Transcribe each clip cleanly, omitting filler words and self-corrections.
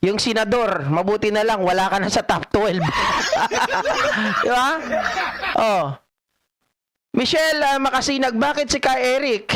yung senador, mabuti na lang, wala ka na sa top 12. Di ba? Oh. Michelle Makasinag, bakit si Ka Eric?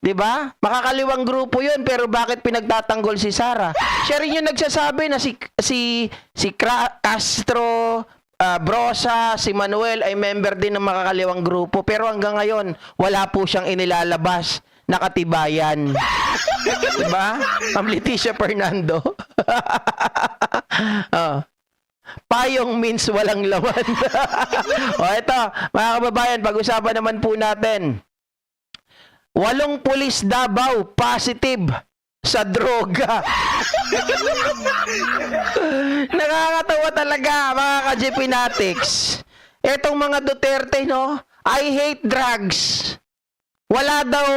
Di ba? Makakaliwang grupo yun, pero bakit pinagtatanggol si Sara? Siya rin yung nagsasabi na si Castro, Brosa, si Manuel ay member din ng makakaliwang grupo. Pero hanggang ngayon, wala po siyang inilalabas na katibayan. Diba? Ma'am Leticia Fernando. Oh. Payong means walang laman. O ito, mga kababayan, pag-usapan naman po natin. 8 pulis Davao positive sa droga. Nakakatawa talaga, mga ka-GP Natics. Etong mga Duterte, no? I hate drugs. Wala daw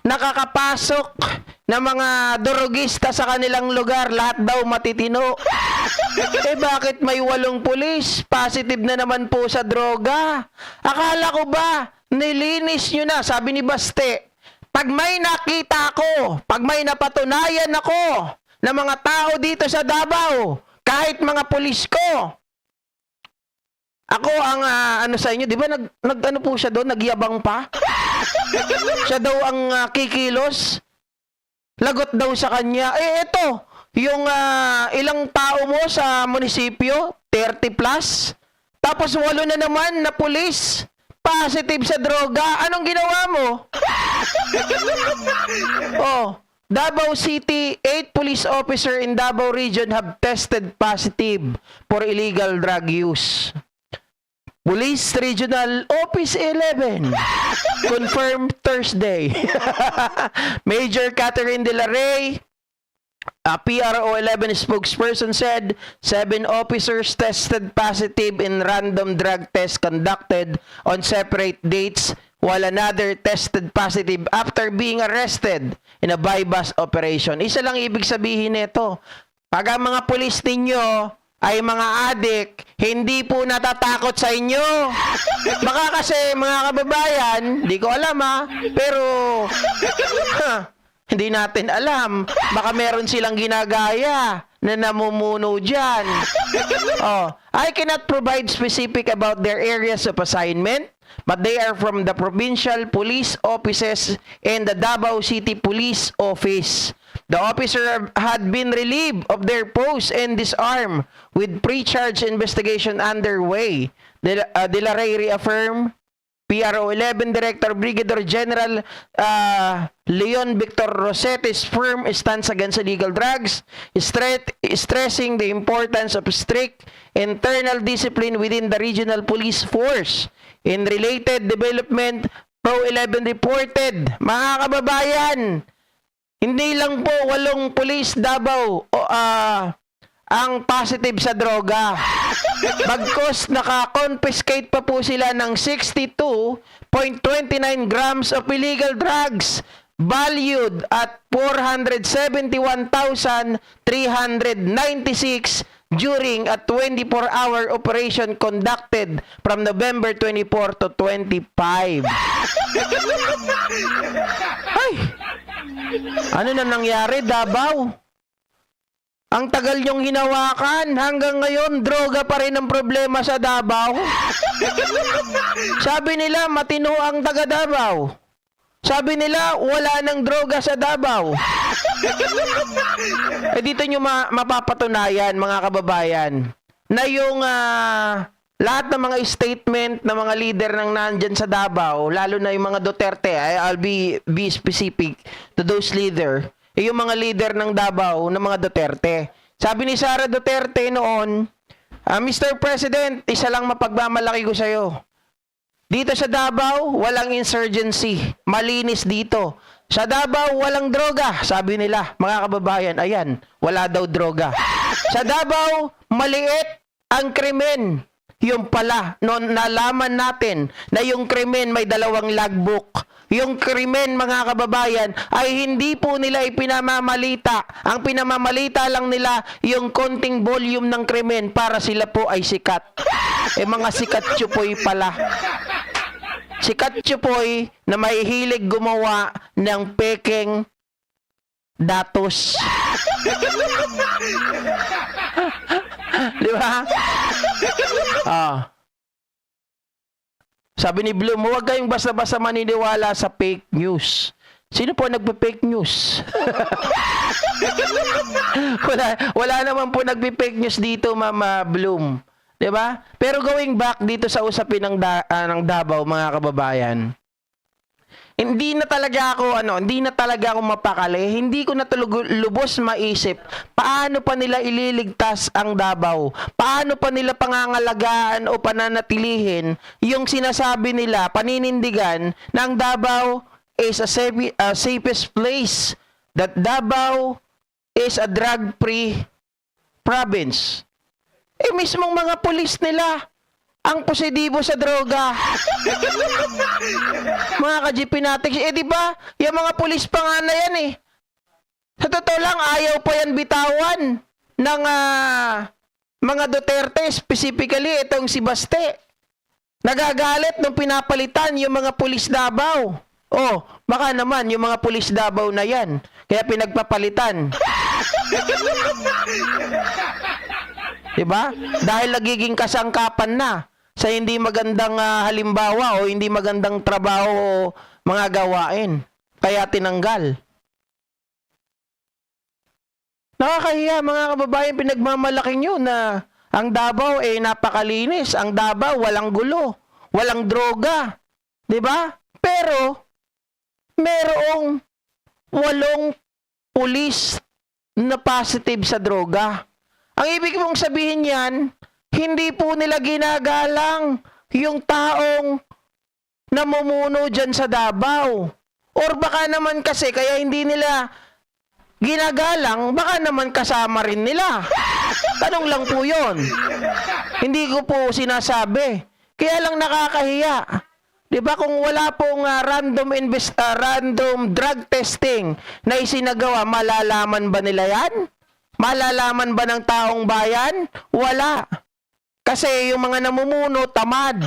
nakakapasok na mga drogista sa kanilang lugar. Lahat daw matitino. Eh bakit may 8 pulis? Positive na naman po sa droga. Akala ko ba, nilinis nyo na? Sabi ni Baste, pag may nakita ako, pag may napatunayan ako na mga tao dito sa Davao, kahit mga pulis ko, ako ang ano sa inyo, di ba nag-ano po siya doon, nagyabang pa? Siya daw ang kikilos. Lagot daw sa kanya. Eh ito, yung ilang tao mo sa munisipyo, 30 plus. Tapos 8 na naman na pulis. Positive sa droga. Anong ginawa mo? Oh, Davao City, 8 police officer in Davao region have tested positive for illegal drug use. Police Regional Office 11 confirmed Thursday. Major Catherine De La Rey, PRO 11 spokesperson, said 7 officers tested positive in random drug tests conducted on separate dates, while another tested positive after being arrested in a bypass operation. Isa lang ibig sabihin nito. Pag ang mga pulis ninyo ay mga adik, hindi po natatakot sa inyo. Baka kasi mga kababayan, di ko alam pero hindi natin alam. Baka meron silang ginagaya na namumuno dyan. Oh, I cannot provide specific about their areas of assignment, but they are from the provincial police offices and the Davao City Police Office. The officer had been relieved of their posts and disarmed with pre-charge investigation underway. De La Rey reaffirmed PRO 11 Director Brigadier General Leon Victor Rosette's firm stance against illegal drugs, stressing the importance of strict internal discipline within the regional police force. In related development, Pro 11 reported, mga kababayan, hindi lang po 8 pulis Davao ang positive sa droga. Bagkus naka-confiscate pa po sila ng 62.29 grams of illegal drugs valued at 471,396 during a 24-hour operation conducted from November 24 to 25. Ay! Ano na nangyari, Davao? Ang tagal niyong hinawakan, hanggang ngayon, droga pa rin ang problema sa Davao. Sabi nila, matino ang taga Davao. Sabi nila, wala nang droga sa Davao. Eh dito nyo mapapatunayan, mga kababayan, na yung lahat ng mga statement ng mga leader ng nandyan sa Davao, lalo na yung mga Duterte, I'll be specific to those leader, yung mga leader ng Davao, ng mga Duterte. Sabi ni Sara Duterte noon, Mr. President, isa lang mapagmamalaki ko sa'yo. Dito sa Davao, walang insurgency. Malinis dito. Sa Davao, walang droga. Sabi nila, mga kababayan, ayan, wala daw droga. Sa Davao, maliit ang krimen. Yung pala, noon nalaman natin na yung krimen may 2 logbook. Yung krimen, mga kababayan, ay hindi po nila ipinamamalita. Ang pinamamalita lang nila yung konting volume ng krimen para sila po ay sikat. Eh mga sikat chupoy pala. Sikat chupoy na may hilig gumawa ng pekeng datos. Di ba? Ah. Sabi ni Bloom, huwag kayong basta-basta maniniwala sa fake news. Sino po nagpe-fake news? wala naman po nagpe-fake news dito, Mama Bloom. 'Di ba? Pero going back dito sa usapin ng Davao, mga kababayan. Hindi na talaga ako mapakali. Hindi ko na lubos maisip paano pa nila ililigtas ang Davao. Paano pa nila pangangalagaan o pananatilihin yung sinasabi nila, paninindigan na ang Davao is a safest place. That Davao is a drug-free province. Mismong mga pulis nila ang positibo sa droga. Mga ka-GP natin, di ba? Yung mga pulis pa nga na yan eh. Sa totoo lang, ayaw pa yan bitawan ng mga Duterte, specifically itong si Baste. Nagagalit nung pinapalitan yung mga pulis Davao. Oh, baka naman yung mga pulis Davao na yan. Kaya pinagpapalitan. Diba? Dahil nagiging kasangkapan na sa hindi magandang halimbawa o hindi magandang trabaho o mga gawain. Kaya tinanggal. Nakakahiya, mga kababayan, pinagmamalaki nyo na ang Davao napakalinis. Ang Davao walang gulo, walang droga. Diba? Pero merong 8 pulis na positive sa droga. Ang ibig mong sabihin yan, hindi po nila ginagalang yung taong namumuno dyan sa Davao. Or baka naman kasi, kaya hindi nila ginagalang, baka naman kasama rin nila. Tanong lang po yun. Hindi ko po sinasabi. Kaya lang nakakahiya. Diba kung wala pong random drug testing na isinagawa, malalaman ba nila yan? Malalaman ba ng taong bayan? Wala. Kasi yung mga namumuno, tamad.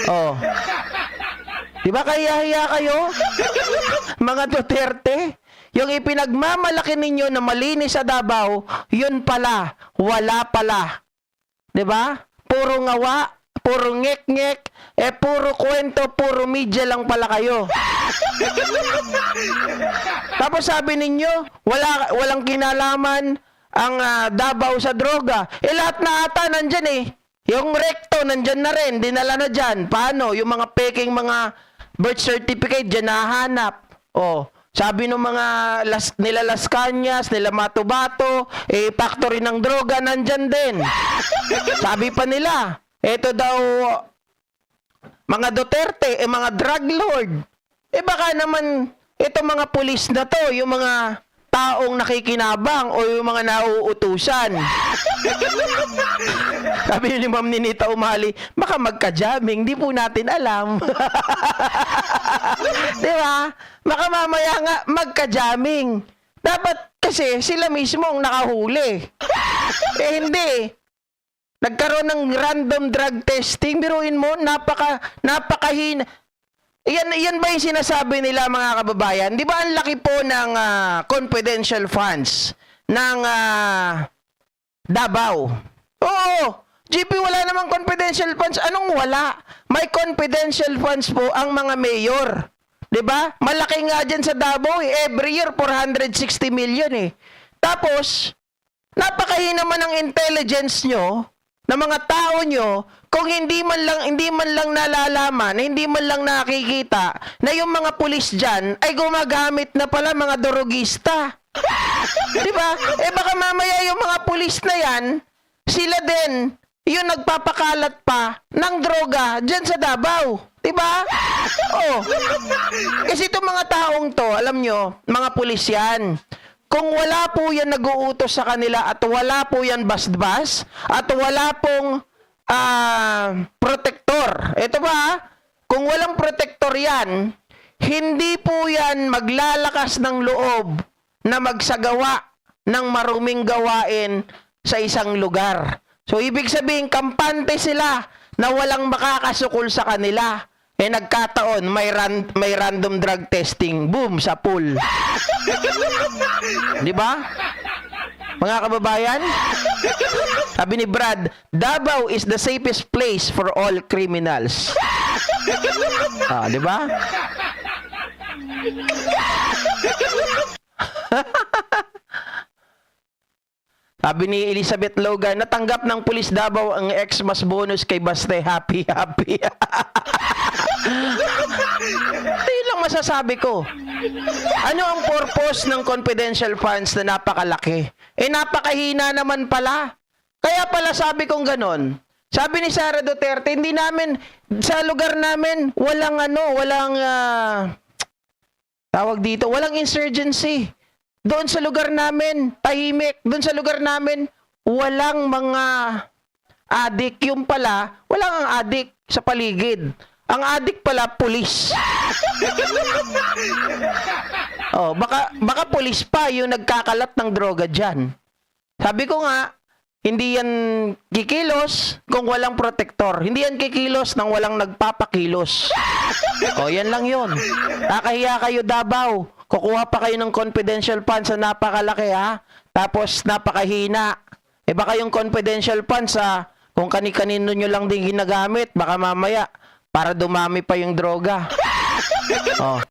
Oh. Diba kaya kayo? Mga Duterte? Yung ipinagmamalaki ninyo na malinis sa Davao, yun pala, wala pala. Diba? Puro ngawa, puro ngek-ngek, puro kwento, puro media lang pala kayo. Tapos sabi ninyo, walang kinalaman ang Davao sa droga. Lahat na ata nandyan eh. Yung recto nandyan na rin, dinala na dyan. Paano? Yung mga peking mga birth certificate dyan nahanap. Oh, sabi ng mga nila Las Cañas, nila Matubato, factory ng droga nandyan din. Sabi pa nila, eto daw mga Duterte, mga drug lord. Baka naman itong mga pulis na to, yung mga taong nakikinabang o yung mga nauutusan. Sabi ni Ma'am Ninita Umali, baka magka-jamming, di po natin alam. Di ba? Baka mamaya nga magka-jamming. Dapat kasi sila mismo ang nakahuli. Hindi. Nagkaroon ng random drug testing. Biruin mo, napakahina. Yan ba yung sinasabi nila, mga kababayan? Di ba ang laki po ng confidential funds ng Davao? Oo, GP, wala namang confidential funds. Anong wala? May confidential funds po ang mga mayor. Di ba? Malaki nga dyan sa Davao. Every year, 460 million eh. Tapos, napakahina man ang intelligence nyo, ng mga tao nyo, kung hindi man lang nalalaman, hindi man lang nakikita na yung mga pulis dyan ay gumagamit na pala mga dorogista. Di ba? Baka mamaya yung mga pulis na yan, sila din yung nagpapakalat pa ng droga dyan sa Davao. Di ba? Oh. Kasi itong mga taong to, alam nyo, mga pulis yan. Kung wala po yan nag-uutos sa kanila at wala po yan basbas at wala pong protector. Ito ba? Kung walang protector yan, hindi po yan maglalakas ng loob na magsagawa ng maruming gawain sa isang lugar. So, ibig sabihin, kampante sila na walang makakasukol sa kanila. nagkataon, may random drug testing. Boom, sa pool. Di ba? Mga kababayan? Sabi ni Brad, Davao is the safest place for all criminals. Di ba? Sabi ni Elizabeth Logan, natanggap ng pulis Davao ang Xmas bonus kay Baste. Happy, happy. Yun lang masasabi ko. Ano ang purpose ng confidential funds na napakalaki? Napakahina naman pala. Kaya pala sabi kong ganon. Sabi ni Sara Duterte, hindi namin, sa lugar namin, walang tawag dito, walang insurgency. Doon sa lugar namin, tahimik. Doon sa lugar namin, walang mga adik. Yung pala, walang ang adik sa paligid. Ang adik pala, pulis. Baka pulis pa yung nagkakalat ng droga dyan. Sabi ko nga, hindi yan kikilos kung walang protektor. Hindi yan kikilos nang walang nagpapakilos. Yan lang yun. Nakahiya kayo, Davao. Kukuha pa kayo ng confidential funds na napakalaki, ha? Tapos napakahina. Baka yung confidential funds, kung kani-kanino nyo lang din ginagamit, baka mamaya, para dumami pa yung droga.